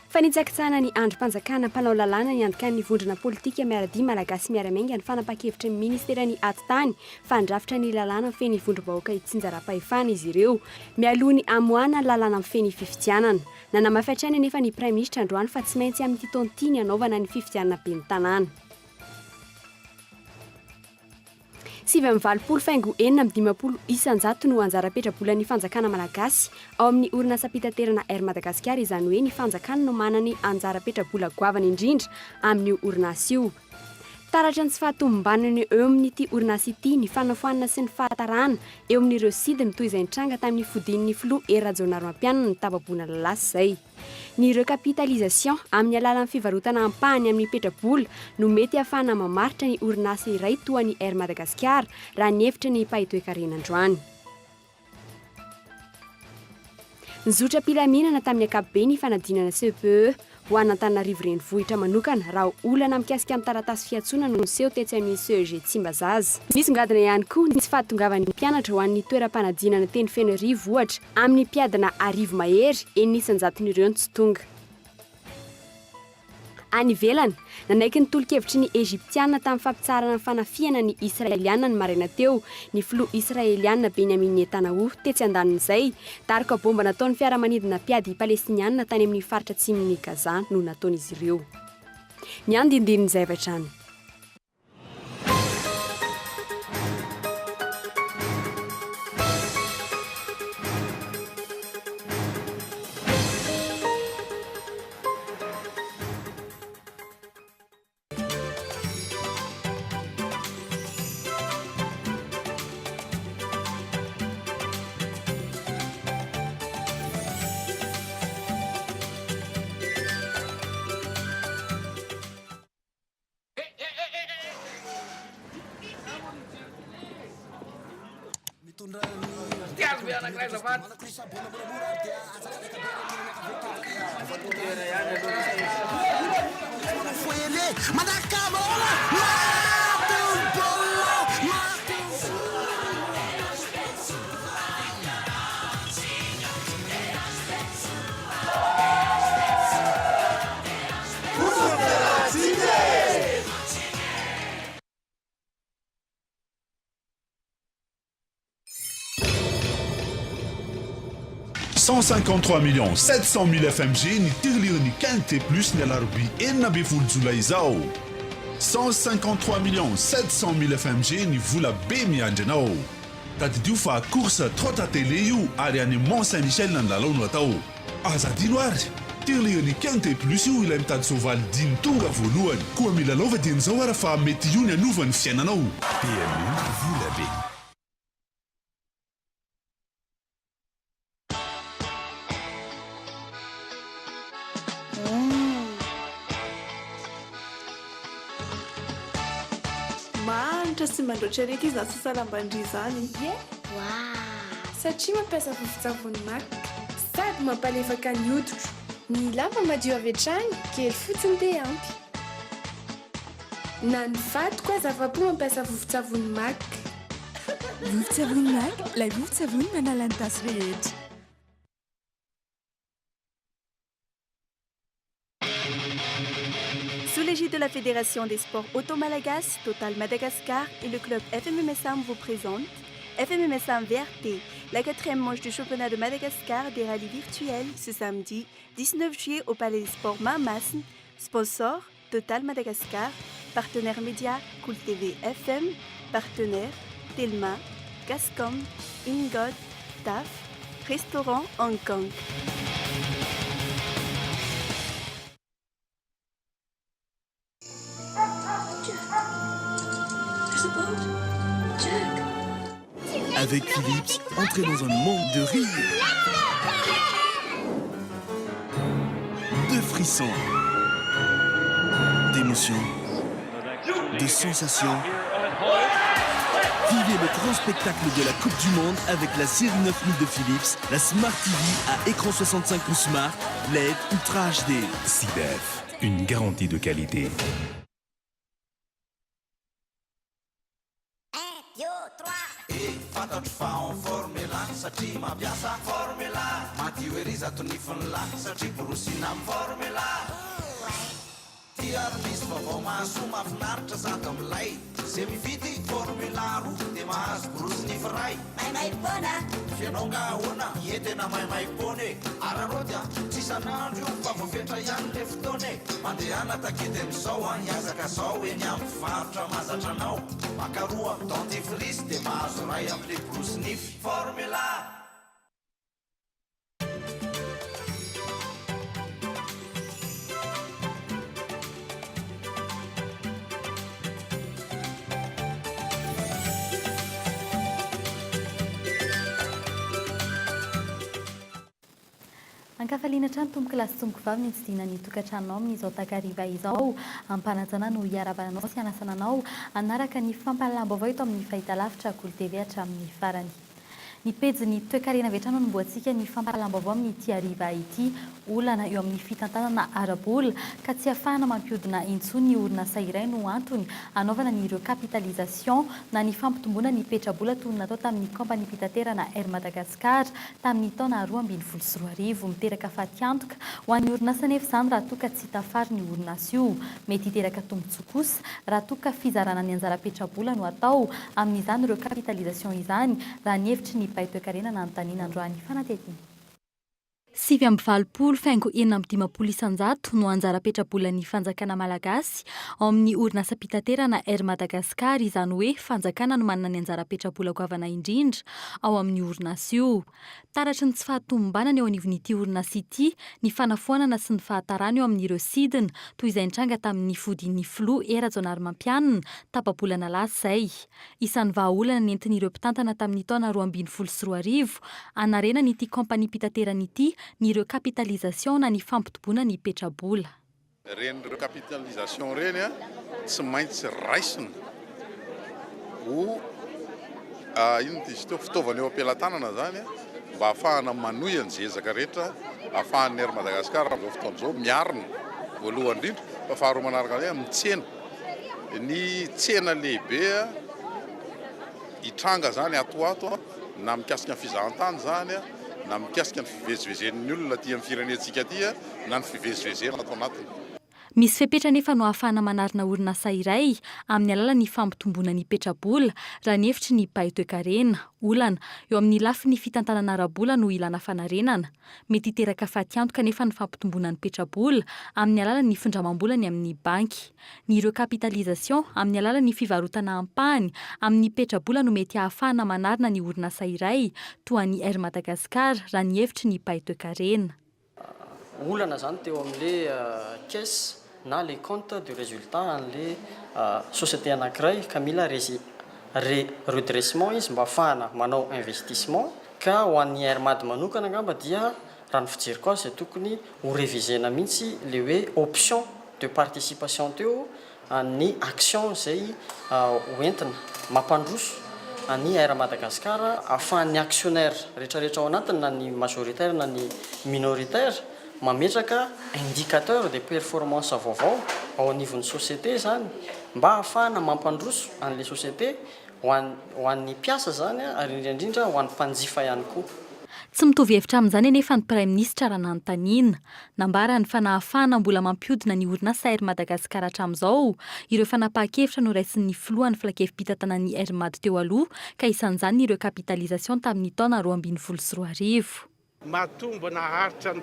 fanitsakitsana ny androm-panjakana mpanao lalàna ny andika ny vondrona politika miaradia malagasy miaramainga ny fanapa-kevitra ny ministerany atitany fandrafitra ny lalàna feny vondrom-bahoaka itsinjara-pahefana izy ireo mialohany amoana lalàna amin'ny feny fifidianana nanamafiatrana nefa ny prime ministre androany fa tsy maintsy amin'ny titontiny anaovana ny fifidianana be ny tanàna 7 faingo 4 isanjato no anjara-petrabolan'ny fanjakana malagasy ao amin'ny orinasa pitaterana Air Madagasikara izany hoe ny fanjakana no manany anjara-petrabola goavana indrindra amin'io orinasa io. Taratra ny tsy fahatombanany eo amin'ity orinasa ity ny fanafoanana sy ny fahatarana eo amin'ireo sidiny toy izay nitranga tamin'ny fodian'ny filoha Rajaonarimampianina ny tababoana lasy izay. Ny recapitalisation amin'ny alalan'ny fivarotana ampahany amin'ny petrabola no mety ahafahana mamaritra ny orinasa iray toa ny Air Madagasikara raha ny hevitra ny mpahitoekarena androany. Nizotra pilaminana tamin'ny ankapobeny fanadinana CPE ho an'Antananarivo renivohitra manokana raha olana mikasika amin'ny taratasy fiantsonana no niseho tetsy amin'ny CEG Tsimbazaza. Misongadina ihany koa ny tsy fahatongavan'ny mpianatra ho an'ny toeram-panadinana teny Fenerivo ohatra amin'ny mpiadana arivo mahery enisanjaton'ireo tsy tonga. Any ivelany, nanaiky ny tolo-kevitry ny Egyptiana tamin'ny fampitsarana ny fanafiana ny Israeliana ny maraina teo, ny filoha Israeliana Benyamin Netanyahu tetsy andanin'izay, tarika bomba nataon'ny fiaramanidina mpiady Palestiniana tany amin'ny faritra atsimon'ny Gaza no nataon'izy ireo. Ny andindinin'izay hatrany. $153,700,000 FMG ny tirilirin'ny quinte plus ny alarobia 9 jolay izao. 153,700,000 FMG ny vola be miandry anao. Tadidio fa course trota télé io ary any Mont Saint-Michel nandalao no atao. Azadino ary tirilirin'ny quinte plus io ilay mitady soavaly dimy tonga voalohany. Koa mila lova din'izao ara fa mety io ny anovan'ny fiainanao. PMU vola be. Sy mandroatra reky izy nasasalambandry izany. Satria mampiasa vovon-tsavony maky sady mampalefaka ny hoditro. Ny lamba madio avy hatrany kely fotsiny dia ampy. Na ny vatoko aza afa-po mampiasa vovon-tsavony maky. Vovon-tsavony maky, ilay vovon-tsavony manala ny tasy rehetra. Sous l'égide de la Fédération des sports auto-malagasy, Total Madagascar et le club FMMSAM vous présentent FMMSAM VRT, la 4e manche du championnat de Madagascar des rallyes virtuels ce samedi 19 juillet au Palais des Sports Mamasn. Sponsor Total Madagascar, partenaire média Cool TV FM, partenaire Telma, Gascom, Ingod, TAF, Restaurant Hong Kong. Avec Philips, entrez dans un monde de rire, de frissons, d'émotions, de sensations. Vivez le grand spectacle de la Coupe du Monde avec la série 9000 de Philips, la Smart TV à écran 65 pouces Smart, LED Ultra HD. CIDEF, une garantie de qualité. 1, 2, 3. fantatro fa en formela satria mampiasa formela madio ery zato nifonyla satria borosina amin'ny formela tiaromisy vaovao mahasoa mahafinaritra zato amilay zay mividy formela roa dia mahazo borosy nifiray maimaipona fianao nga ahoana ietena maimaipona e ararodia tsy isan'andro io fa voafetra ihany le fotoana e mandehana takidy amin'izao a hiazaka zao eny amin'ny varotra mahazatra anao makaroa amin'ny dentifrice dia mahazo ray amin'le borosy nify formela. Ankafaliana trano tomboky lasy tomboky vavy ny tsidina ny tokantranonao amin'izao takariva izao ampanajana no hiaravananao sy anasananao anaraka ny fampalalambavao eto amin'ny fahitalavitra Kolo TV hatramin'ny farany. Ny pejy ny toe-karena avy hatrany nomboantsika ny fampalalambavao amin'ny ity hariva ity olana eo amin'ny fitantanana arabola ka tsy ahafahana mampiodina intsony ny orinasa iray no antony anaovana ny ireo capitalisation na ny fampitomboana ny petrabola toy natao tamin'ny kompani pitaterana Air Madagascar tamin'ny taona 2024 miteraka fatiantoka ho an'ny orinasa nefa izany raha toa ka tsy tafary ny orinasa io mety hiteraka tombontsoa kosa raha toa ka fizarana ny anjara petrabola no atao amin'izany ireo capitalisation izany raha ny hevitry ny paitoekarena na antanina androany fanatety. 7.20 faingo 4.10 isanjato no anjara petrabolan'ny fanjakana malagasy ao amin'ny orinasa pitaterana Air Madagascar izany hoe fanjakana no manana ny anjara petrabola goavana indrindra ao amin'ny orinasa io. Taratry ny tsy fahatombanana eo anivon'ity orinasa ity ny fanafoanana sy ny fahatarana eo amin'ireo sidina toy izay nitranga tamin'ny fodin'ny flo era jonary mampianina tapabolana lasy izay. Isan'ny vahaolana nentin'ireo mpitantana tamin'ny taona 2024 anarena n'ity kompani pitaterana ity ny ireo capitalisation na ny fampitoboana ny petrabola. Reny ireo capitalisation reny a tsy maintsy raisina ho ino izy teo fitaovana eo ampelantanana zany mba ahafahana manohy anjezaka rehetra ahafahan'ny Air Madagascar amin'izao fotoana izao miarina voalohany indrindra fa faharoa manaraka an'izay amin'ny tsena. Ny tsena lehibe hitranga zany atoato na mikasika ny fizahantany zany na mikasika ny fivezivezen'ny olona aty amin'ny firenentsika aty na ny fivezivezena atao anatiny. Misy fepetra nefa no ahafahana manarina orinasa iray amin'ny alalan'ny fampitomboana ny petrabola raha ny hevitry ny paitoekarena olana eo amin'ny lafiny fitantanana arabola no ilana fanarenana mety hiteraka fatiantoka nefa ny fampitomboana ny petrabola amin'ny alalan'ny findramam-bolany amin'ny banky. Ny ireo capitalisation amin'ny alalan'ny fivarotana ampahany amin'ny petrabola no mety ahafahana manarina ny orinasa iray toa ny Air Madagascar raha ny hevitry ny paitoekarena. Olana zany teo amin'le caisse na les comptes de résultat an'le société anankiray ka mila redressement izy mba ahafahana manao investissement ka ho an'ny Air Mad manokana angamba dia raha ny fijeriko azy tokony ho révisena mihitsy le hoe option de participation teo ny action zay hoentina mampandroso ny Air Madagascar ahafahan'ny actionnaire rehetrarehetra ao anatiny na ny majoritaire na ny minoritaire mametraka indicateur de performance vaovao ao anivon'ny société zany mba ahafahana mampandroso an'le société ho an'ny mpiasa zany ary indrindra ho an'ny mpanjifa ihany koa. Tsy mitovy hevitra amin'izany anefa ny Prime Ministre raha nanontaniana nambarany fa nahafahana mbola mampiodina ny orinasa Air Madagascar hatramin'izao ireo fanapahan-kevitra no raisin'ny filohan'ny filakevim-pitantanan'ny Air Mad teo aloha ka isan'izany ireo capitalisation tamin'ny taona 2024. Mahatombo naharitra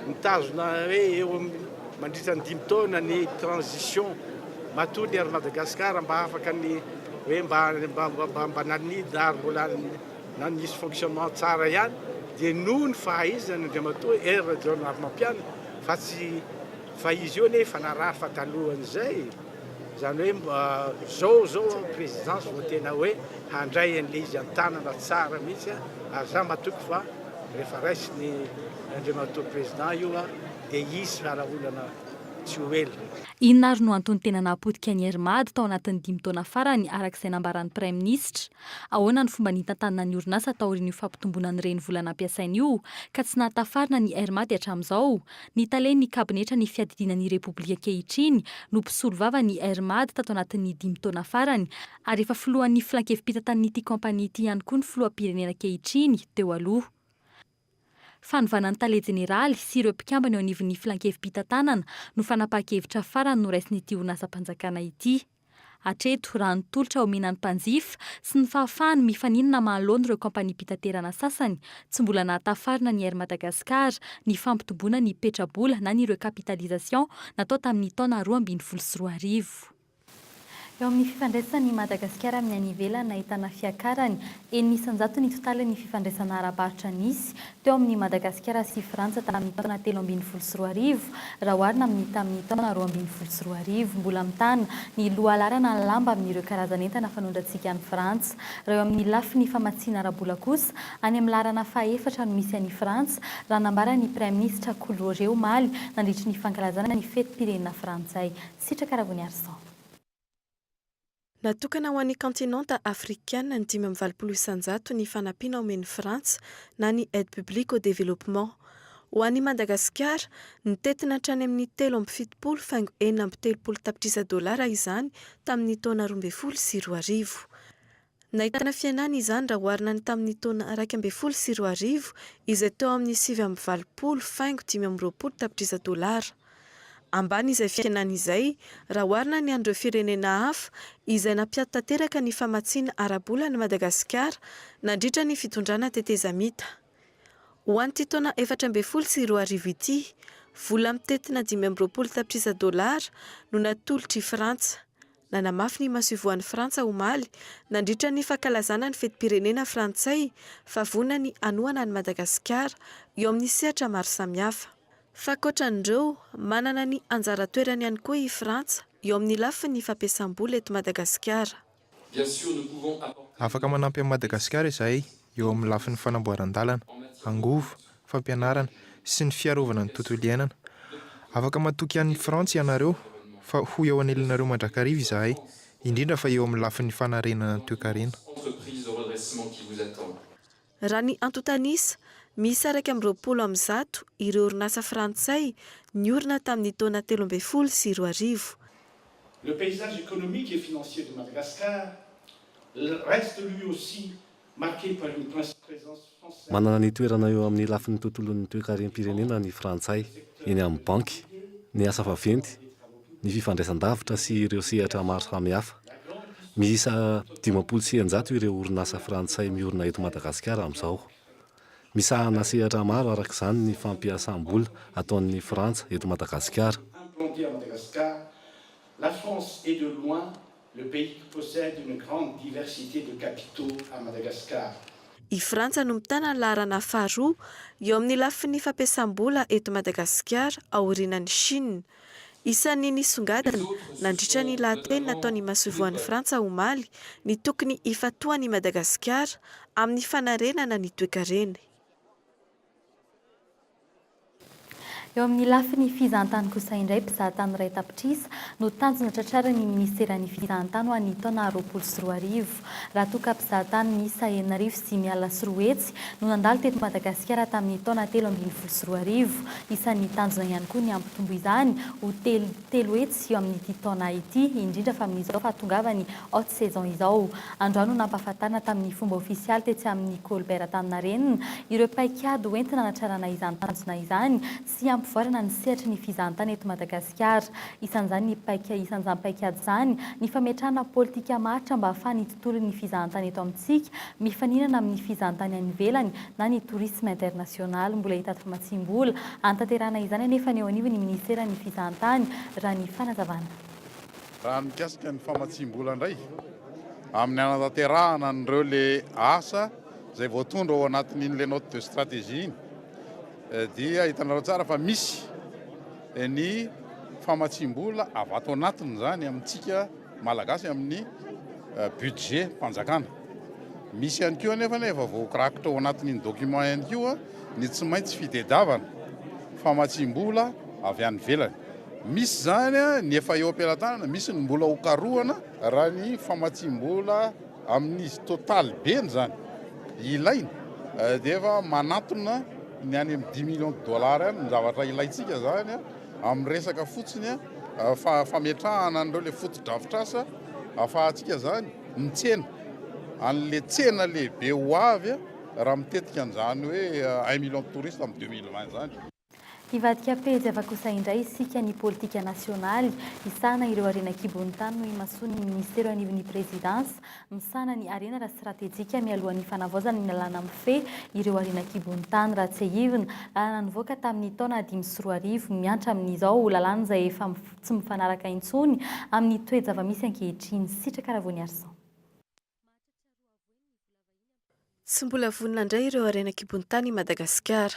mitazona hoe eo mandritra ny 5 taona ny transition matoa ny Air Madagascar mba afaka ny hoe mba nanidy ary mbola nanisy fonctionnement tsara ihany dia noho ny fahaizany andriamatoa Air jonary mampianina fa tsy fa izy io nefa narary fa talohan'izay zany hoe zao présidence vao tena hoe handray an'le izy an-tanana tsara mihitsy ary za matoky fa rehefa raisy ny andriamatoa président io dia isy araolana Juillet. Inona ary no antony tena napotika ny Hermad tao anatin'ny 5 taona farany arak'izay nambaran'ny Prime Ministre. Ahoana ny fomba nitantanana ny orinasa taorian'io fampitomboana ny renivola nampiasainy io ka tsy nahatafarina ny Hermad hatramin'izao. Nitalainy ny kabinetra ny fiadidinan'ny Repoblika ankehitriny no mpisolo vava ny Hermad tato anatin'ny 5 taona farany ary efa filohan'ny filankevim-pitantan'ity kampania ity ihany koa ny filoham-pirenena ankehitriny teo aloha. Fanovana ny tale jeneraly sy ireo mpikambana eo anivon'ny filankevim-pitantanana no fanapahan-kevitra farany no raisin'ity orinasam-panjakana ity. Hatreto raha nitolotra omenan'ny mpanjifa sy ny fahafahany mifaninana mahaloana ireo kampania pitaterana sasany tsy mbola nahatafarina ny Air Madagascar ny fampitomboana ny petrabola na ny ireo capitalisation natao tamin'ny taona 2024. Eo amin'ny fifandraisana ny Madagasikara amin'ny any ivelany nahitana fiakarany enisanjato ny totalin'ny fifandraisana ara-barotra nisy teo amin'ny Madagasikara sy Frantsa tamin'ny taona 2024 raha oharina amin'ny tamin'ny taona 2024. Mbola mitana ny lohalarana ny lamba amin'ireo karazan'entana fanondrantsika any Frantsa. Raha eo amin'ny lafiny famatsiana ara-bola kosa any amin'ny larana faha-efatra no misy any Frantsa raha nambara ny Prime Ministre KOLO nandritry ny fankalazana ny fetim-pirenena frantsay. Sitraka Ravony Arsan. Natokana ho an'ny kontinanta africaine ny 5.20 isanjato ny fanampiana omen'ny Frantsa na ny aide publique au développement. Ho an'ny Madagasikara, nitetina hatrany amin'ny 7.70 faingo 4.30 tapitrisa dolara izany tamin'ny taona 2020. Nahitana fiainana izany raha oharina ny tamin'ny taona 2020 izay teo amin'ny 7.20 faingo 5.20 tapitrisa dolara. Ambany izay fiainana izay, raha oharina ny andreo firenena hafa izay nampiato tanteraka ny famatsiana ara-bola ny Madagasikara nandritra ny fitondrana tetezamita. Ho an'ity taona 2020 ity, vola mitetina 5.20 tapitrisa dolara no natolotry Frantsa. Nanamafy ny masivoan'ny Frantsa omaly nandritra ny fankalazana ny fetim-pirenena frantsay fa vonona ny anohana ny Madagasikara eo amin'ny sehatra maro samihafa. Fa ankoatran'ireo, manana ny anjara toerany ihany koa i Frantsa eo amin'ny lafiny fampiasam-bola eto Madagasikara. Afaka manampy amin'ny Madagasikara izahay eo amin'ny lafiny fanamboaran-dalana, angovo, fampianarana sy ny fiarovana ny tontolo iainana. Afaka matoky an'ny Frantsa ianareo fa ho eo anelinareo mandrakariva izahay, indrindra fa eo amin'ny lafiny fanarenana ny toe-karena. Raha ny antotanisa, misy araka amin'ny 20 ireo orinasa frantsay niorina tamin'ny taona 13.20. Le paysage économique et financier de Madagascar reste lui aussi marqué par une présence française. Manana ny toerana eo amin'ny lafin'ny tontolon'ny toe-karena-pirenena ny frantsay eny amin'ny banky, ny asa vaventy, ny fifandraisan-davitra sy ireo sehatra maro samihafa. Miisa 500 ireo orinasa frantsay miorina eto Madagasikara amin'izao. Misahana sehatra maro arak'izany ny fampiasam-bola ataon'ny Frantsa eto Madagasikara. Implanté à Madagascar, la France est de loin le pays qui possède une grande diversité de capitaux à Madagascar. I Frantsa no mitana ny laharana faharoa eo amin'ny lafin'ny fampiasam-bola eto Madagasikara aorianan'ny Chine. Isan'ny nisongadina nandritra ny lahateny nataon'ny masivoan'ny Frantsa omaly ny tokony ifatohan'i Madagasikara amin'ny fanarenana ny toe-karena. Eo amin'ny lafiny fizahantany kosa indray mpizahatany iray tapitrisa no tanjona tratrara ny ministeran'ny fizahantany ho an'ny taona 2024. Raha toa ka mpizahatany miisa 9,5 no nandalo teto Madagasikara tamin'ny taona 2024. Isan'ny tanjona ihany koa ny ampitombo izany ho telo hetsy eo amin'ity taona ity, indrindra fa amin'izao fahatongavany haute saison izao. Androany no nampahafantarina tamin'ny fomba ofisialy tetsy amin'ny Colbert Antaninarenina ireo paikady hoentina natrarana izany tanjona izany sy voarana ny sehatra ny fizahantany eto Madagasikara. Isan'izany paikady izany ny fametrahana politika maritra mba ahafahany tontolo ny fizahantany eto amintsika mifaninana amin'ny fizahantany any ivelany na ny tourisme international. Mbola hita famatsim-bola antanterana izany anefa eo anivo ny ministeran'ny fizahantany raha ny fanazavana. Raha mikasika ny famatsim-bola indray amin'ny anatanterahana an'ireo le asa izay voatondra ao anatin'iny note de stratégie iny dia hitanareo tsara fa misy ny famatsim-bola avy ato anatiny zany amintsika malagasy amin'ny budget mpanjakana. Misy ihany koa anefa efa voakirakitra ao anatin'iny document ihany koa ny tsy maintsy fitediavana famatsim-bola avy any ivelany. misy zany a ny efa eo am-pelatanana, misy ny mbola hokarohana raha ny famatsim-bola amin'izy total beny zany ilaina dia efa manatona ny any amin'ny 10 millions de dollars any ny zavatra ilaitsika zany a amin'ny resaka fotsiny a fametrahana an'ireo le foto-drafitrasa ahafahantsika zany mitsena an'le tsena lehibe ho avy a raha mitetika an'izany hoe 1 million de touristes amin'ny 2020 zany. Hivadika pejy avakosa indray isika ny politika nasionaly isana ireo arena kibony tany no imasoa ny ministero anivon'ny présidence misana ny arena ra stratéjika mialohan'ny fanavaozana ny lalàna amin'ny fe ireo arena kibony tany raha tsy ahivina lalàna nivoaka tamin'ny taona 2024 miantra amin'izao lalàna izay efa tsy mifanaraka intsony amin'ny toe-java-misy ankehitriny sitraka Ravony Arsan. Tsy mbola vonina indray ireo arena kibony tany Madagasikara.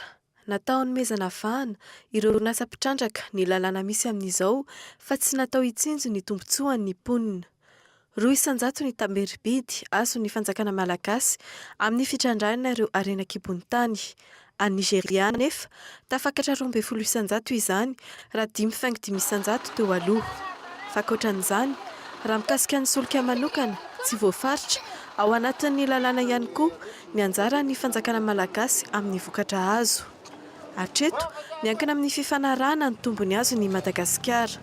Natao hanomezana vahana ireo orinasa mpitrandraka ny lalàna misy amin'izao fa tsy natao hitsinjo ny tombotsoan'ny mponina. 200 ny tamberibidy azo ny fanjakana malagasy amin'ny fitrandrana ireo arena kibony tany. A Nigeria nefa tafakatra 200 izany raha 5,500 teo aloha. Fa ankoatran'izany, raha mikasika ny solika manokana tsy voafaritra ao anatin'ny lalàna ihany koa ny anjara ny fanjakana malagasy amin'ny vokatra azo. Hatreto, miankina amin'ny fifanarahana ny tombony azo ny Madagasikara.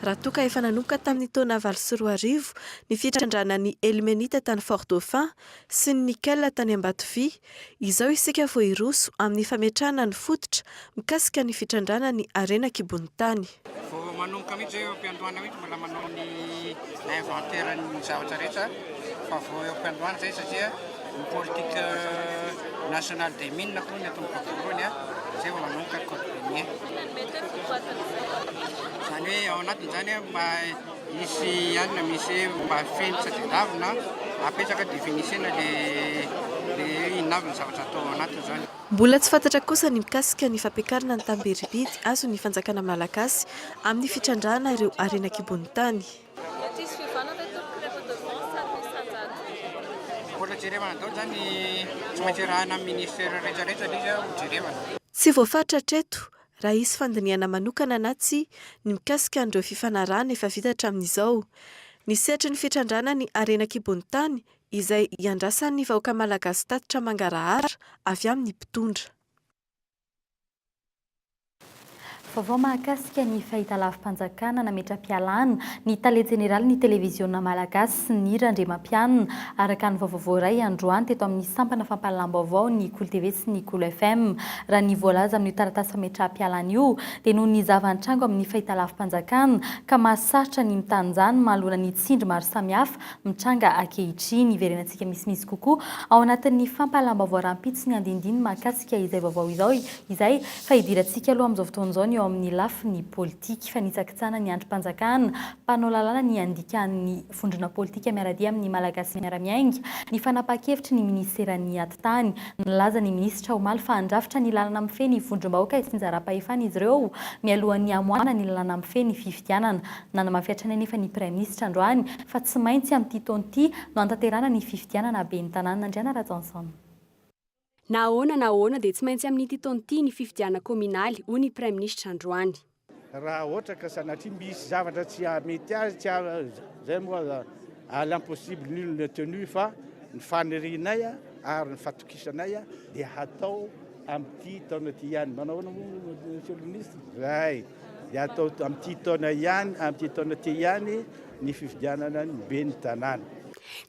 Raha toka efa nanomboka tamin'ny taona 2024 ny fitrandrana ny Elmenita tany Fort Dauphin sy ny Nickel tany Ambatovia, izao isika vao iroso amin'ny fametrahana ny fototra mikasika ny fitrandrana ny arena kibony tany. Vao manomboka mihitsy eo am-piandohana mihitsy mbola manao ny inventaire-ny zavatra rehetra fa vao eo am-piandohana zay satria ny politique nationale des mines koa ny atomboka voalohany zay vao manomboka code-minier. Zany hoe ao anatin'izany mba misy anina misy mba feno tsadidavina apetraka définitiona le inavina zavatra atao ao anatin'izany. Mbola tsy fantatra kosa ny mikasika ny fampiakarana ny tamberibidy azo ny fanjakana malagasy amin'ny fitrandrana ireo arena kibony tany. Mbola jerevana daholo zany tsy maintsy rahana amin'ny ministère rehetrarehetra izy ho jerevana. Tsy voafaritra hatreto raha isy fandiniana manokana na tsy ny mikasika an'ireo fifanarahana efa vitatra amin'izao. Ny sehatry ny fitrandrana ny arena kibony tany izay iandrasan'ny vahoaka malagasy tatitra mangarahara avy amin'ny mpitondra. Vaovao mahakasika ny fahitalavim-panjakana nametra-pialana ny tale jeneraly ny televiziona malagasy sy ny randrema-pianina araka ny vaovao iray androany teto amin'ny sampana fampahalalam-baovao ny KOLO TV sy ny KOLO FM raha ny voalaza amin'ny taratasy fametra-pialana io dia noho ny zavan-trango amin'ny fahitalavim-panjakana ka mahasarotra ny mitanjana mahalona ny tsindry maro samihafa mitranga ankehitriny iverenantsika misimisy kokoa ao anatin'ny fampahalalam-baovao rahampitso ny andindiny mahakasika izay vaovao izay fa hidirantsika aloha amin'izao fotoan'izao ny amin'ny lafiny politika fanitsakitsana ny androm-panjakana mpanao lalàna ny andikan'ny vondrona politika miaradia amin'ny malagasy miara-miainga ny fanapa-kevitry ny ministeran'ny atitany nilaza ny minisitra omaly fa handrafitra ny lalàna amin'ny fe ny vondrom-bahoaka sy njara-pahefana izy ireo mialohan'ny amoana ny lalàna amin'ny fe ny fifidianana nanamafiatrana nefa ny praiministra androany fa tsy maintsy amin'ity taon'ity no antanterana ny fifidianana be ny tanàna Andriana Rajanson. Na ahoana dia tsy maintsy amin'ity taon'ity ny fifidiana kominaly hoy ny praiministra androany. Raha ohatra ka sanatria misy zavatra tsy mety azy tsy zay moa à l'impossible nul ne tenu fa ny fanirianay ary ny fatokisanay dia hatao amin'ity taona ty ihany. Manao monsieur le ministre zay dia atao amin'ity taona ihany amin'ity taona ty ihany ny fifidianana ny be ny tanàna.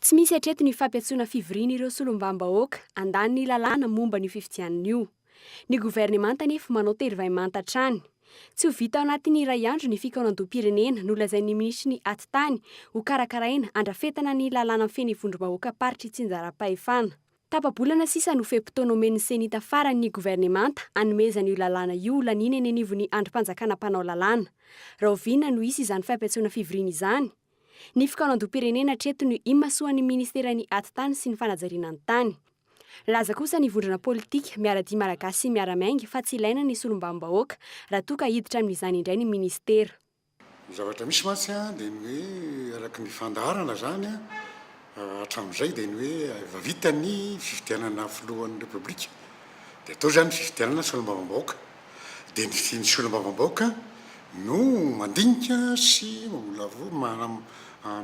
Tsy misy hatreto ny fampiatsoana fivoriana ireo solombavam-bahoaka andany ny lalàna momba ny fifidianana io. Ny governemanta nefa manao tery-vaimanta hatrany. Tsy ho vita ao anatin'ny iray andro ny fikaonan-doam-pirenena nolazain'ny ministry ny atitany ho karakaraina andrafetana ny lalàna feny vondrom-bahoaka paritra tsinjara-pahefana. Tapa-bolana sisa no fe-potoana omen'ny senita farany ny governemanta hanomezana io lalàna io lanina eny anivon'ny androm-panjakana mpanao lalàna. Raha oviana no isy izany fampiatsoana fivoriana izany. Ny fikaonan-doam-pirenena hatreto no imasoan'ny ministeran'ny atitany sy ny fanajariana ny tany. Laza kosa ny vondrona politika miaradia malagasy sy miara-miainga fa tsy ilaina ny solombavam-bahoaka raha toa ka hiditra amin'izany indray ny ministera. Ny zavatra misy mantsy dia ny hoe araka ny fandaharana zany hatramin'izay dia ny hoe efa vita ny fifidianana filohan'ny repoblika dia atao zany fifidianana solombavam-bahoaka dia ny solombavam-bahoaka no mandinika sy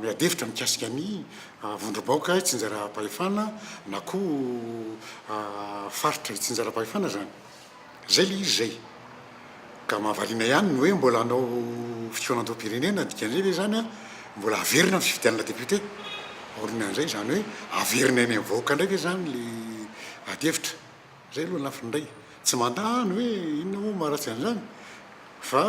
miadevitra mikasika ny vondrobaoka tsy njara-pahefana na koa faritra tsy njara-pahefana zany zay le izy zay ka mahavaliana ihany no hoe mbola anao fitoanantom-pirenena dikan'izay ve zany a mbola averina amin'ny fifidianana député orinan'izay zany hoe averina eny mivoaka indray ve zany le adevitra zay aloha lafindray tsy mandany hoe inona moa maharatsy an'izany fa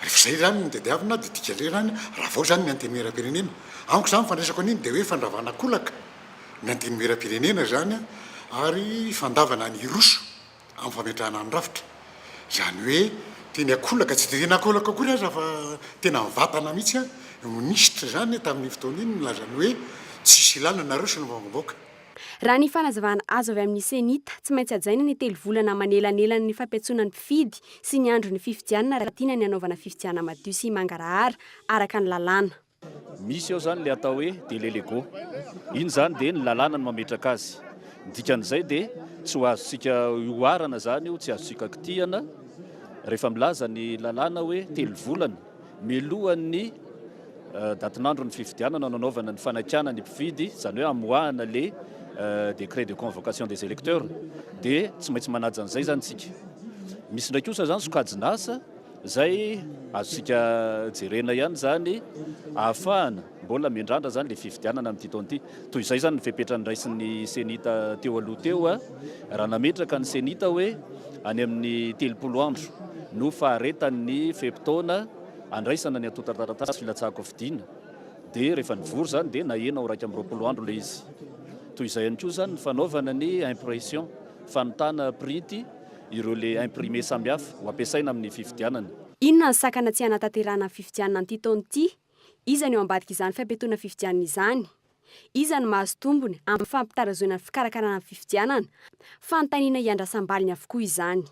rehefa zay zany ny tadiavina dia dikan'izay zany raha vao zany ny antenimieram-pirenena amiko zany fandraisako an'iny dia hoe fandravana kolaka ny antenimieram-pirenena zany a ary fandavana ny roso amin'ny fametrahana ny rafitra zany hoe teny akolaka tsy dia tena akolaka akory aza fa tena mivatana mihitsy a ministra zany tamin'ny fotoana iny milazany hoe tsisy lalana reo sy ny vaovamboaka. Raha ny fanazavana azo avy amin'ny senita tsy maintsy ajaina ny telo volana manelanelana ny fampiatsoana ny mpifidy sy ny andro ny fifidianana raha tiana ny anaovana fifidianana madio sy mangarahara araka ny lalàna. Misy eo zany le atao hoe délai légaux. Iny zany dia ny lalàna no mametraka azy. Dikan'izay dia tsy ho azosika oarana zany io, tsy azosika kitihana rehefa milaza ny lalàna hoe telo volana milohan'ny datin'andro ny fifidianana nanaovana ny fanakana ny mpifidy, zany hoe amoahana le décret de convocation des électeurs dia tsy maintsy manaja an'izay zany tsika. Misy ndraiky kosa zany sokajinasa zay azosika jerena ihany zany ahafahana mbola miandrandra zany le fifidianana amin'ity taona ity. Toy izay zany ny fepetra nyraisin'ny senita teo aloha teo a raha nametraka ny senita hoe any amin'ny 30 andro no faharetan'ny fepitaona andraisana ny atotataratasy filatsahako fidiana dia rehefa nivory zany dia nahena ho raika amin'ny 20 andro le izy. Toy izay ihany koa zany ny fanaovana ny impression fanotana printy ireo le imprimé samihafa ho ampiasaina amin'ny fifidianana. Inona ny sakana tsy hanatanterahana ny fifidianana an'ity taona ity? Iza no ambadika izany fampitoana fifidianana izany? Iza no mahazo tombony amin'ny fampitarazoana ny fikarakarana ny fifidianana? Fanontaniana iandrasam-baliny avokoa izany.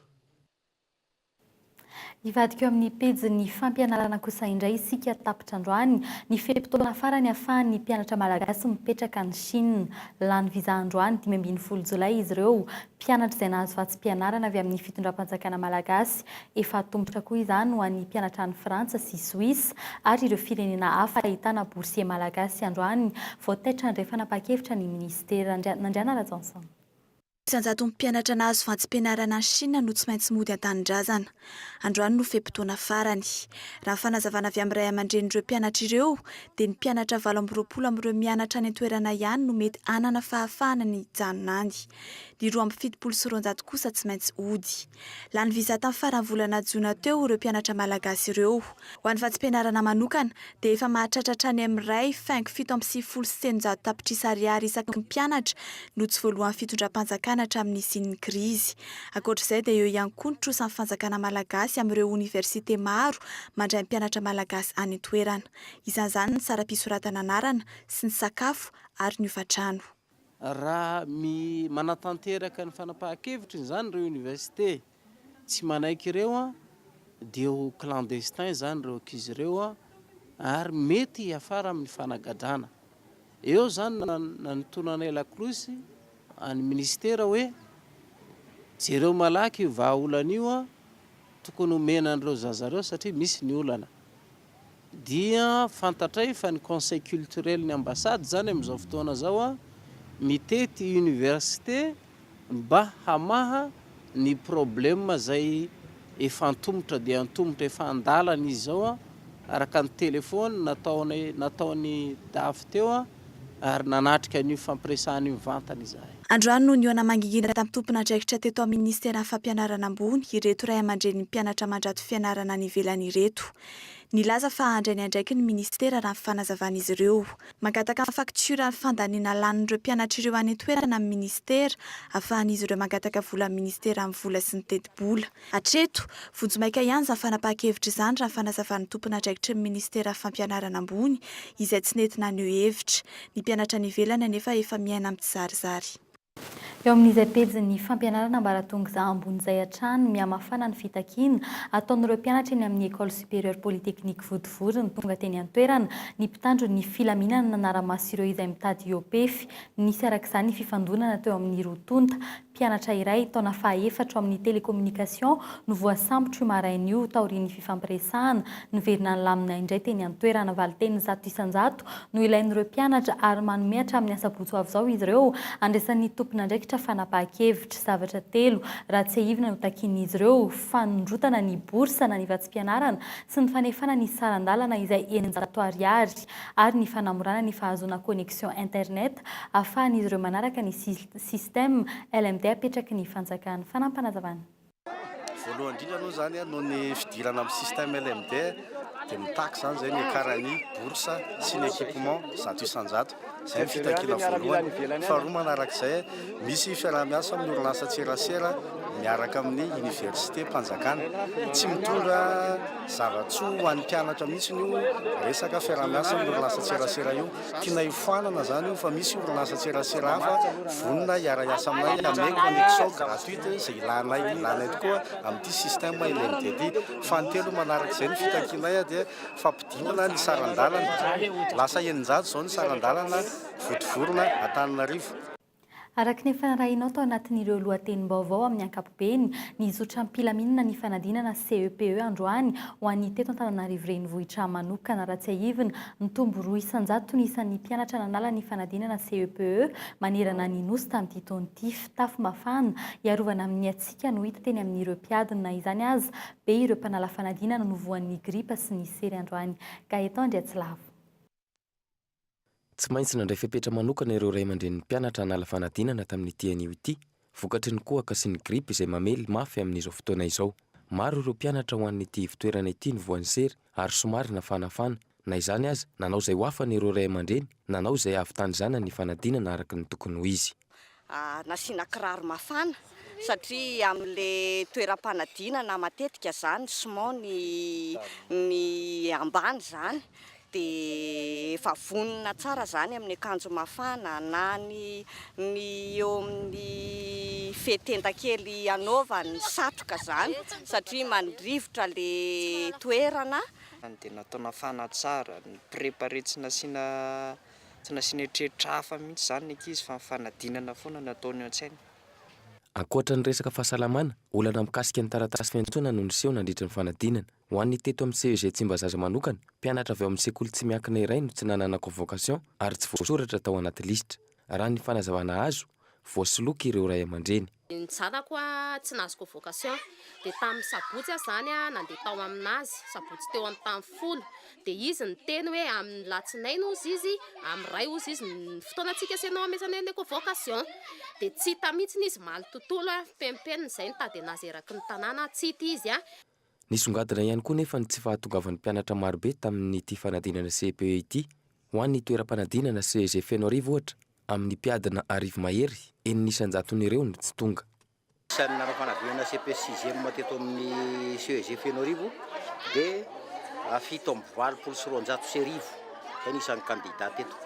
Ivadika eo amin'ny pejy ny fampianarana kosa indray isika tapitra androany ny fepitaona farany ahafahan'ny mpianatra malagasy mipetraka ny Chine. Lany viza androany 10 Jolay izy ireo mpianatra izay nahazo vatsim-pianarana avy amin'ny fitondram-panjakana malagasy. Efa tombotra koa izany ho an'ny mpianatra any Frantsa sy Suisse ary ireo firenena hafa ahitana boursier malagasy androany voataitra ny rehefa nanapa-kevitra ny ministera Nandriana Rajanson. Isanjato mpianatra nahazo vatsim-pianarana any Chine no tsy maintsy mody an-tanindrazana. Androany no fepitoana farany. Raha fanazavana avy amin'ny ray aman-dren'ireo mpianatra ireo dia ny mpianatra 20 amin'ireo mianatra any an-toerana ihany no mety anana fahafahana ny hijanona any. Ny 270 kosa tsy maintsy ody. Lany viza tamin'ny farany volana Jiona teo ireo mpianatra malagasy ireo. Ho an'ny vatsim-pianarana manokana dia efa mahatratratra any amin'ny ray 5,790 tapitrisa ariary isaky ny mpianatra no tsy voalohan'ny fitondram-panjakana hatramin'ny isian'ny krizy. Ankoatr'izay dia eo ihany koa ny trosan'ny fanjakana malagasy amin'ireo oniversite maro mandray ny mpianatra malagasy any an-toerana. Isan'izany ny saram-pisoratana anarana sy ny sakafo ary ny hofatrano. Raha manatanteraka ny fanapahan-kevitra izany ireo université tsy manaiky ireo dia ho clandestin zany ireo ankizy ireo ary mety afara amin'ny fanagadrana. Eo zany nanotonanay lakolosy any ministera hoe jereo malaky vahaolan'io tokony omena an'ireo zazareo satria misy ny olana. Dia fantatray fa ny conseil culturel ny ambassade zany amin'izao fotoana zao mitety université mba hamaha ny problème zay efa antomotra dia antomotra efa andalana izy zao araka ny telefôny nataony dafy teo ary nanatrika ny fampiresahany mivantana izahay. Androany no niona mangingina tamin'ny tompon'andraikitra teto amin'ny ministera fampianarana ambony ireto ray aman-dren'ny mpianatra mandrato fianarana ny ivelany ireto. Nilaza fa handray ny andraiky ny ministera raha fanazavana izy ireo. Mangataka faktura ny fandaniana lanin'ireo mpianatra ireo any an-toerana amin'ny ministera ahafahan'izy ireo mangataka vola amin'ny ministera amin'ny vola sy ny teti-bola. Hatreto vonjomaika ihany izany fanapa-kevitra izany raha fanazavana ny tompon'andraikitra ny ministera fampianarana ambony izay tsy nentina anio hevitra. Ny mpianatra ny ivelany anefa efa miaina amin'ny tsizarizary. eo amin'izay pejy ny fampianarana mbaratonga za ambon'izay hatrany mihamafana ny fitakiana ataon'ireo mpianatra eny amin'ny école supérieure polytechnique vodivoriny tonga teny an-toerana ny mpitandro ny filaminana nanaramaso ireo izay mitady iopefy nisy arak'izany ny fifandonana teo amin'ny rotonta mpianatra iray taona fahaefatra amin'ny télécommunication no voasambotro maraina io taorian'ny fifampiresahana niverina ny lamina indray teny an-toerana valiteny 100 no ilain'ireo mpianatra ary manomehatra amin'ny asabotsy avy izao izy ireo andraisan'ny tompona ndraikitra fanapahan-kevitra zavatra telo raha tsy haivina no takian'izy ireo fanondrotana ny borsa na ny vatsim-pianarana sy ny fanefana ny sarandalana izay 900 ariary ary ny fanamorana ny fahazoana connexion internet ahafahan'izy ireo manaraka ny système LMD apetraky ny fanjakany fanampanazavana. Voalohany indrindra aloha zany noho ny fidirana amin'ny système LMD dia mitaky zany zay ny akarany boursa sy ny équipement zato isan-jato zay fitakiana voalohany faharoa manarak'izay misy fiarah-miasa amin'ny orinasa tserasera miaraka amin'ny université mpanjakana tsy mitondra zavatsoa ho an'ny mpianatra mihitsy io resaka fiarah-miasa amin'ny orinasa tserasera io tiana ifoanana zany io fa misy orinasa tserasera hafa vonona hiara-iasa aminay amin'ny connexion gratuite izay ilanay tokoa amin'ity système LMD ty fantelo manarak'izay ny fitakianay dia fampidinana ny sarandalana lasa 900 zao ny sarandalana votivorona Antananarivo. Araka ny fanarahinao tao anatin'ireo lohatenim-baovao amin'ny ankapobeny ny zotra mpilaminana ny fanadinana CEPE androany ho an'ny teto Antananarivo renivohitra manokana raha tsy haivina mitombo 200 ny isan'ny mpianatra nanala ny fanadinana CEPE manerana ny nosy tamin'ity taona ity fitafy mafana iarovana amin'ny atsika no hita teny amin'ireo mpiadina izany azy be ireo mpanala fanadinana novoan'ny gripa sy ny sery androany ka eto Andriatsilavo. Tsy maintsy nandray fepetra manokana ireo ray aman-dren'ny mpianatra hanala fanadinana tamin'ity anio ity vokatry ny kohaka sy ny gripa izay mamely mafy amin'izao fotoana izao. Maro ireo mpianatra ho an'ity fitoerana ity ny voan'ny sery ary somary nafanafana na izany aza nanao izay ho afany ireo ray aman-dreny nanao izay avy tany zana ny fanadinana araka ny tokony ho izy. Nasiana kiraro mafana satria amin'le toeram-panadinana matetika zany simon ny ambany zany dia efa vonona tsara zany amin'ny akanjo mafana na ny eo amin'ny fetentakely anaovany satroka zany satria mandrivotra le toerana. Dia natao nafana tsara ny préparé tsy nasiana eritreretra hafa mihitsy zany ny ankizy fa fanadinana foana nataony an-tsainy. Ankoatra ny resaka fahasalamana, olana mikasika ny taratasy fiantsona no niseho nandritra ny fanadinana. Ho an'ny teto amin'ny CEG Tsimbazaza manokana, mpianatra avy ao amin'ny sekoly tsy miankina iray no tsy nanana convocation ary tsy voasoratra tao anaty lisitra. Raha ny fanazavana azo, voasoloky ireo ray aman-dreny. Ny zanako tsy nahazo convocation dia tamin'ny sabotsy zany nandeha tao aminazy sabotsy teo amin'ny tany folo dia izy ny teny hoe amin'ny latsinainy ozy izy amin'ny ray ozy izy ny fotoanantsika senao amesana ny convocation dia tsy hita mihitsy izy maly tontolo pempenina izay nitady anazy eraky ny tanàna tsy hita izy Nisongadina ihany koa nefa ny tsy fahatongavan'ny mpianatra marobe tamin'ity fanadinana CPE ity ho an'ny toeram-panadinana CEG Fenorivo ohatra amin'ny mpiadina arivo mahery 900 no tsy tonga. Isan'ny fanadinana CPE 6e mateto amin'ny CEG Fenorivo dia 720 sy 900 zay ny isan'ny candidat teto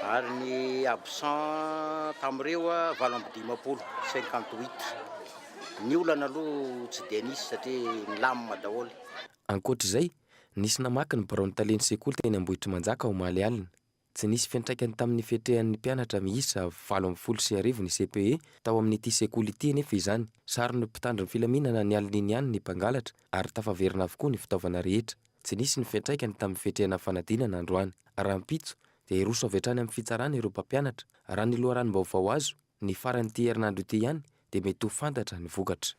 ary ny absent tamin'ireo 720 58. Ny olana aloha tsy dia nisy satria milamina daholo. Ankoatr'izay, nisy namaky ny barao ny taleny sekoly teny Ambohitra Manjaka ao Maly alina. Tsy nisy fiantraikany tamin'ny fetrehan'ny mpianatra miisa 710 ny CPE tao amin'ity sekoly ity nefa izany. Sary ny mpitandro ny filaminana ny alina ihany ny mpangalatra ary tafaverina avokoa ny fitaovana rehetra. Tsy nisy ny fiantraikany tamin'ny fetrehana fanadinana androany. Raha mpitso dia iroso avy hatrany amin'ny fitsarana ireo mpampianatra. Raha ny loharanom-baovao azo, ny faran'ity herinandro ity ihany dia mety ho fantatra ny vokatra.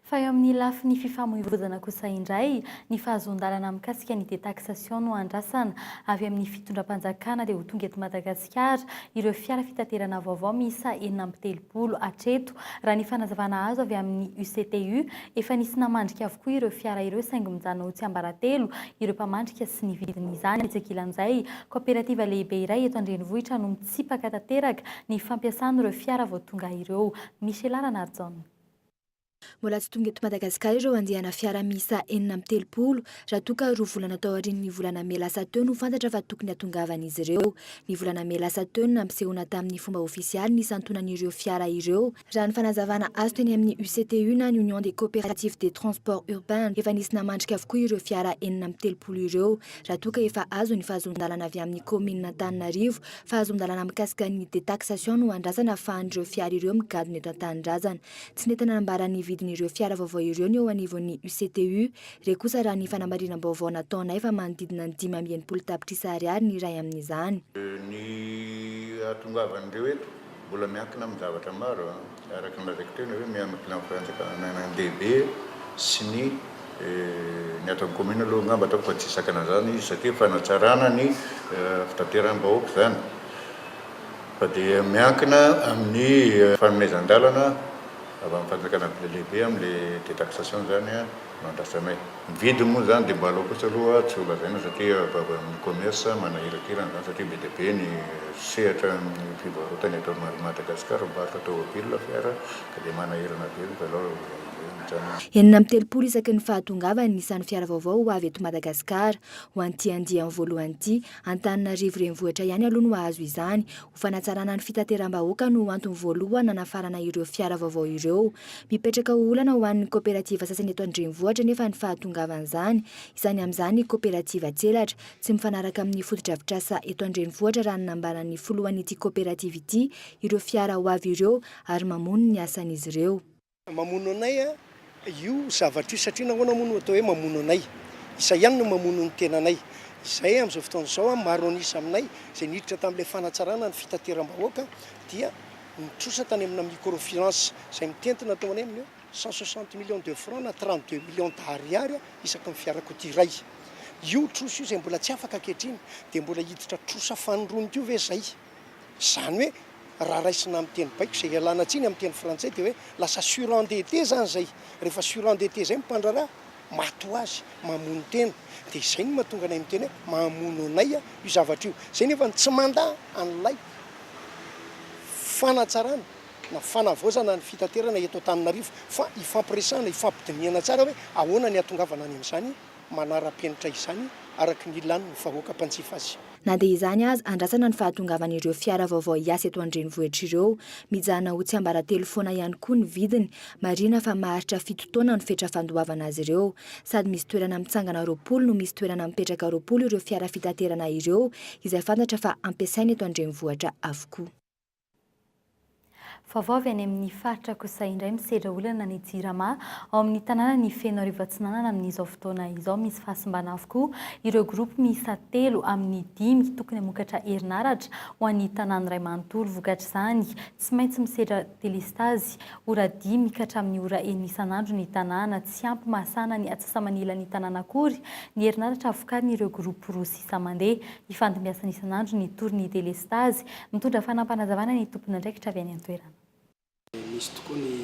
Fa eo amin'ny lafiny fifamoivoizana kosa indray ny fahazon-dalana mikasika ny détaxation no andrasana avy amin'ny fitondram-panjakana dia ho tonga eto Madagasikara ireo fiara fitaterana vaovao miisa 430 hatreto. Raha ny fanazavana azo avy amin'ny UCTU efa nisy namandrika avokoa ireo fiara ireo saingy mijanona ho tsy ambaratelo ireo mpamandrika sy ny vidin'izany. Tsy ankilan'izay kooperativa lehibe iray eto Andrenivohitra no mitsipaka tanteraka ny fampiasana ireo fiara vao tonga ireo. Michel Aranarzon. Mbola tsy tonga eto Madagasikara ireo andehana fiara miisa 4 raha toa ka 2 volana tao aorian'ny volana May lasa teo no fantatra fa tokony hatongavan'izy ireo. Ny volana May lasa teo no nampisehoana tamin'ny fomba ofisialy ny santonan'ireo fiara ireo. Raha ny fanazavana azo teny amin'ny UCTU na ny Union des coopératives des transports urbains efa nisy namandrika avokoa ireo fiara 430 ireo. Raha toa ka efa azo ny fahazon-dalana avy amin'ny commune Antananarivo, fahazon-dalana mikasika ny détaxation no andrasana ahafahan'ireo fiara ireo migadona eto Antanindrazana. Tsy netana nambarany vidin'ireo fiara vaovao ireo ny eo anivon'ny UCTU. Re kosa raha ny fanamariana-baovao nataonay fa manodidina ny 580 tapitrisa ariary ny iray amin'izany. Ny ahatongavan'ireo eto mbola miankina amin'ny zavatra maro araka ny lazaiko teo hoe miamikina amin'ny fanjakana-dehibe sy ny ataon'ny commune aloha angamba ataoko fa tsy sakana zany satria fanatsarana ny fitateram-bahoaka zany. Fa dia miankina amin'ny fanomezan-dalana avy amin'ny fanjakana lehibe amin'ilay détaxation zany mandrasanay. Ny vidiny moa zany dia mba alao kosa aloha tsy ho lazaina satria amin'ny commerce manahirakirana zany satria be dia be ny sehatra ny fivarotany eto Madagasikara mivarotra tômôbila fiara ka dia manahirana be alao. 430 isaky ny fahatongavany nisan'ny fiara vaovao ho avy eto Madagasikara. Ho an'ity andiany voalohany ity Antananarivo renivohitra ihany aloha no azo izany. Ho fanatsarana ny fitateram-bahoaka no antony voalohany nanafarana ireo fiara vaovao ireo. Mipetraka olana ho an'ny kooperativa sasany eto andrenivohitra nefa ny fahatongavan'izany. Izany amin'izany kooperativa tselatra tsy mifanaraka amin'ny fotodrafitrasa eto andrenivohitra raha ny nambaran'ny folohan'ity kooperativa ity ireo fiara ho avy ireo ary mamono ny asan'izy ireo. Mamono anay io zavatra io satria nahoana mono atao hoe mamono anay. Isa ihany no mamono ny tenanay. Izay amin'izao fotoana izao maro anisa aminay izay niditra tamin'ilay fanatsarana ny fitateram-bahoaka dia nitrosa tany amina microfinance izay mitentina tao anay amin'ny 160 millions de francs na 32 millions d'ariary isaky ny fiarakodia iray. Io trosa io izay mbola tsy afaka ankehitriny dia mbola hiditra trosa fanirony io ve zay. Zany hoe raha raisina amin'ny teny baiko izay ialana tsiny amin'ny teny frantsay dia hoe lasa surendetté zany zay. Rehefa surendetté zay mipandraraha mato azy mamono tena dia izay no mahatonga anay miteny hoe mamono anay io zavatra io. Izay nefa tsy manda an'ilay fanatsarana na fanavaozana ny fitaterana eto Antananarivo fa ifampiresahana ifampidiniana tsara hoe ahoana ny hatongavana any amin'izany manara-penitra izany araka ny ilany ny vahoaka mpanjifa azy. Na dia izany azy andrasana ny fahatongavan'ireo fiara vaovao hiasa eto andrenivohitra ireo. Mijana ho tsy ambaratelo foana ihany koa ny vidiny. Marina fa maharitra 7 taona no fetra fandoavana azy ireo. Sady misy toerana mitsangana 20 no misy toerana mipetraka 20 ireo fiara fitaterana ireo izay fantatra fa ampiasaina eto andrenivohitra avokoa. Vaovao avy any amin'ny faritra kosa indray misedra olana ny Jirama ao amin'ny tanàna ny Feno Arivo Atsinanana amin'izao fotoana izao misy fahasimbana avokoa ireo groupe miisa 3 amin'ny 5 tokony hamokatra herinaratra ho an'ny tanàna iray manontolo vokatra izany tsy maintsy misedra telestazy ora 10 mikatra amin'ny ora 1 isan'andro ny tanàna tsy ampy masana ny atsasamanila ny tanàna akory ny herinaratra avokariny ireo groupe roa sisa mandeha ifandimbiasana isan'andro ny tourny telestazy mitondra fanampanazavana ny tompona andraikitra avy any an-toerana. Misy tokoa ny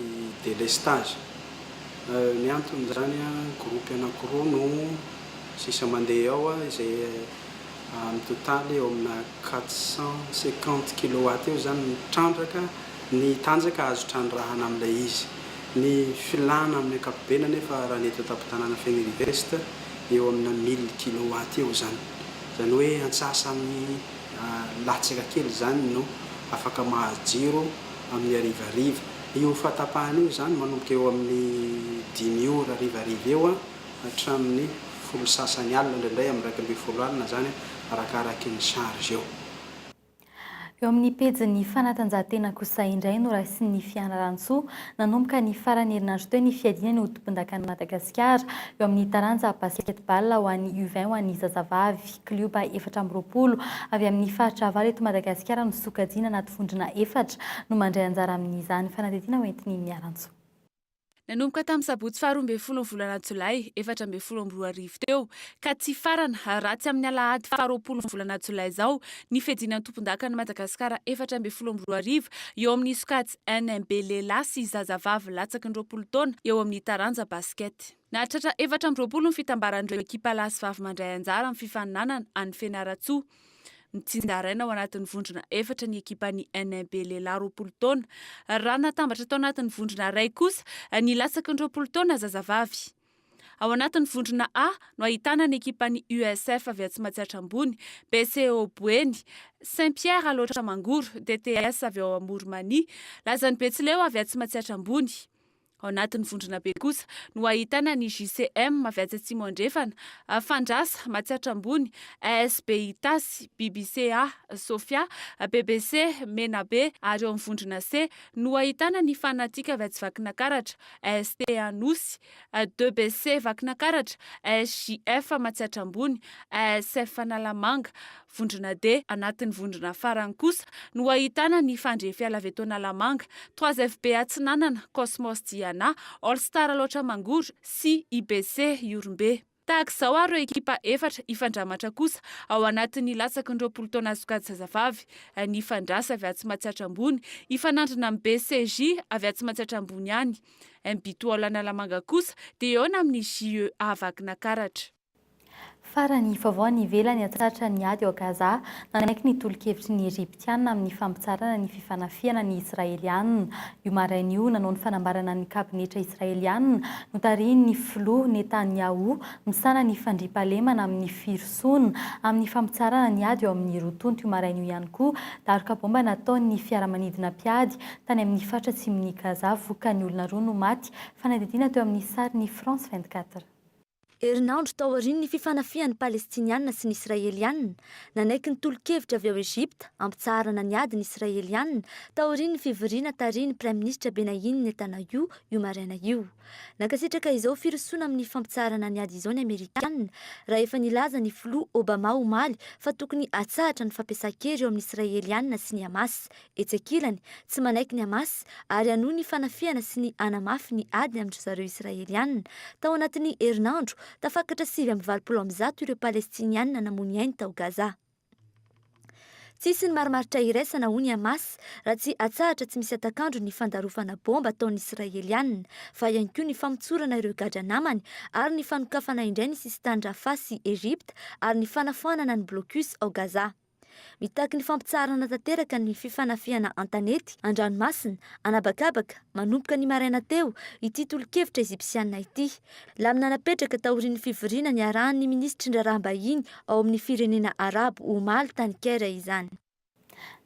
délestage. Ny antony zany groupe anankiroa no sisa mandeha ao izay amin'ny totaly eo amina 450 kilowatt eo zany ny trandraka ny tanjaka azo trandrahana amin'ilay izy. Ny filana amin'ny ankapobeny nefa raha ny eto an-tampon-tanàna Feno Université eo amina 1000 kilowatt eo zany. Zany hoe antsasa amin'ny latsaka kely zany no afaka mahajiro amin'ny arivariva. Io fatapahana io zany manomboka eo amin'ny 10 ora arivariva eo hatramin'ny 10 sasany alina indraindray amin'ny 20 alina zany arakaraky ny charge eo. Eo amin'ny pejy fanatanjahantena kosa indray no raisin'ny Fianarantsoa nanomboka ny farany herinandro teo ny fiadina ny hodimpon-dakan'i Madagasikara eo amin'ny taranja basketball ho an'ny U20 ho an'ny zazavavy kluba 420 avy amin'ny faritra avara eto Madagasikara no sokajiana anaty vondrona 4 no mandray anjara amin'izany fanadihadiana hoentin'ny Miarantsoa. Nanomboka tamin'ny sabotsy 12 volana Jolay 2024 teo ka tsy farana ratsy amin'ny alahady 20 volana Jolay zao ny fiadinan'ny tompon-dakan'i Madagasikara 2024 eo amin'ny sokajy NMB lehilahy sy zazavavy latsaky ny 20 taona eo amin'ny taranja basket. Nahatratra 420 ny fitambaran'ireo ekipa lahy sy vavy mandray anjara amin'ny fifaninanana any Fianarantsoa. nitsinjaraina ao anatin'ny vondrona efatra ny ekipa ny NB lehilahy 20 taona. Raha natambatra tao anatin'ny vondrona iray kosa ny latsaky ny 20 taona zazavavy. Ao anatin'ny vondrona A no ahitana ny ekipa ny USF avy Atsimatsihatra ambony, BCO Boeny, Saint-Pierre Alotra Mangoro, DTS avy ao Amoromania, Lazany Betsileo avy Atsimatsihatra ambony. Ao anatin'ny vondrona B kosa no ahitana ny JCM avy Atsimo Andrefana, Fandrasa Matsihatra ambony, ASB Itasy, BBCA Sofia, BBC Menabe, ary ao amin'ny vondrona C no ahitana ny Fanatika avy Atsivakinankaratra, AST Anosy, 2BC Vakinankaratra, ASJF Matsihatra ambony, ASF Fanalamanga. Vondrona D anatin'ny vondrona farany kosa no ahitana ny Fandrefy Alaveton'Alamanga, 3FB Atsinanana, Cosmos Diana, All Star Alotra Mangoro sy IBC Iorombe. Tahaka izao ary ireo ekipa efatra ifandramatra kosa ao anatin'ny latsaky ny 20 taona sokajy zazavavy, ny Fandrasa avy Atsimatsihatra ambony ifanandrina amin'ny BCJ avy Atsimatsihatra ambony ihany. Mbitoalan'Alamanga kosa dia eo amin'ny JEA Vakinankaratra. Farany vaovao ny ivelany atsatra ny ady ao Gaza nanaiky ny tolo-kevitry ny Egyptianina amin'ny fampitsarana ny fifanafiana ny Israelianina. Io maraina io nanao ny fanambarana ny kabinetra Israelianina no tariny ny filoha Netanyahu misana ny fandriampahalemana amin'ny firosona amin'ny fampitsarana ny ady eo amin'ny rotonto. Io maraina io ihany koa daroka bomba nataon'ny fiaramanidina mpiady tany amin'ny fatra atsimon'ny Gaza voka ny olona roa no maty. Fanadidina teo amin'ny sary ny France 24. Herinandro tao aorian'ny fifanafian'ny Palestinianina sy ny Israelianina nanaiky ny tolo-kevitra avy ao Egypta ampitsarana ny ady ny Israelianina tao aorian'ny fivoriana tariny Praiministra Benyamin Netanyahu io maraina io. Nakasitraka izao firosona amin'ny fampitsarana ny ady izao ny Amerikanina raha efa nilaza ny filoha Obama omaly fa tokony atsahatra ny fampiasan-kery eo amin'ny Israelianina sy ny Hamas. Etsekilany tsy manaiky ny Hamas ary anohy ny fanafiana sy ny anamafy ny ady amin'ny zareo Israelianina tao anatin'ny herinandro tafakatra 720 ireo Palestinianina namony ainy tao Gaza. Tsisy ny marimaritra iraisana hoy ny Hamas raha tsy atsahatra tsy misy atakandro ny fandarofana bomba ataon'ny Israelianina fa ihany koa ny famotsorana ireo gadra namany ary ny fanokafana indray ny sisitany Rafah sy Egypta ary ny fanafoanana ny blocus ao Gaza. Mitaky ny fampitsarana tanteraka ny fifanafiana an-tanety, an-dranomasina, anabakabaka, manomboka ny maraina teo ity tolo-kevitra Egyptianina ity. Lamina napetraka taorian'ny fivoriana ny arahan'ny ministry ndraraham-bahiny ao amin'ny firenena Arabo omaly tany Caire izany.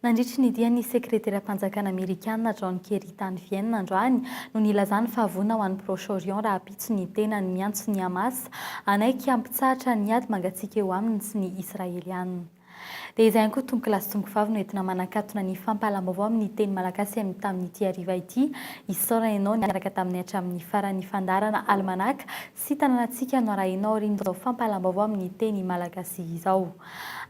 Nandritry ny dian'ny sekretera-panjakana Amerikanina John Kerry tany Vienne androany no nilazany fahavona ho an'ny Proche-Orient raha apitso ny tenany miantso ny Hamas anaiky ampitsahatra ny ady mangatsiaka eo aminy sy ny Israelianina. Dia izay koa tomboky lasy tomboky vavy no entina manakatona ny fampahalaam-baovao amin'ny teny malagasy amin'ny tamin'ity hariva ity. Isaorana ianao niaraka tamin'ny hatramin'ny farany fandarana almanaka sy tanànantsika no arahinao rin'izao fampahalaam-baovao amin'ny teny malagasy izao.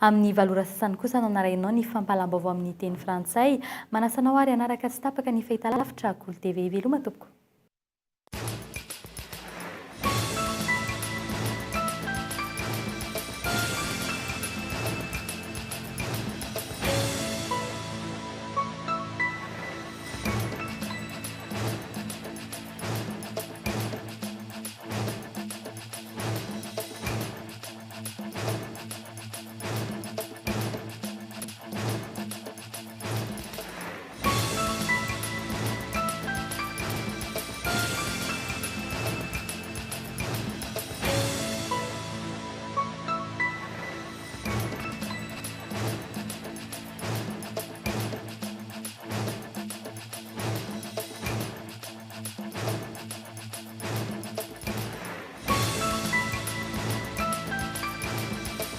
Amin'ny valora sasany kosa no arahinao ny fampahalaam-baovao amin'ny teny frantsay. Manasanao ary anaraka sy tapaka ny fahitalavitra Kolo TV veloma tompoko.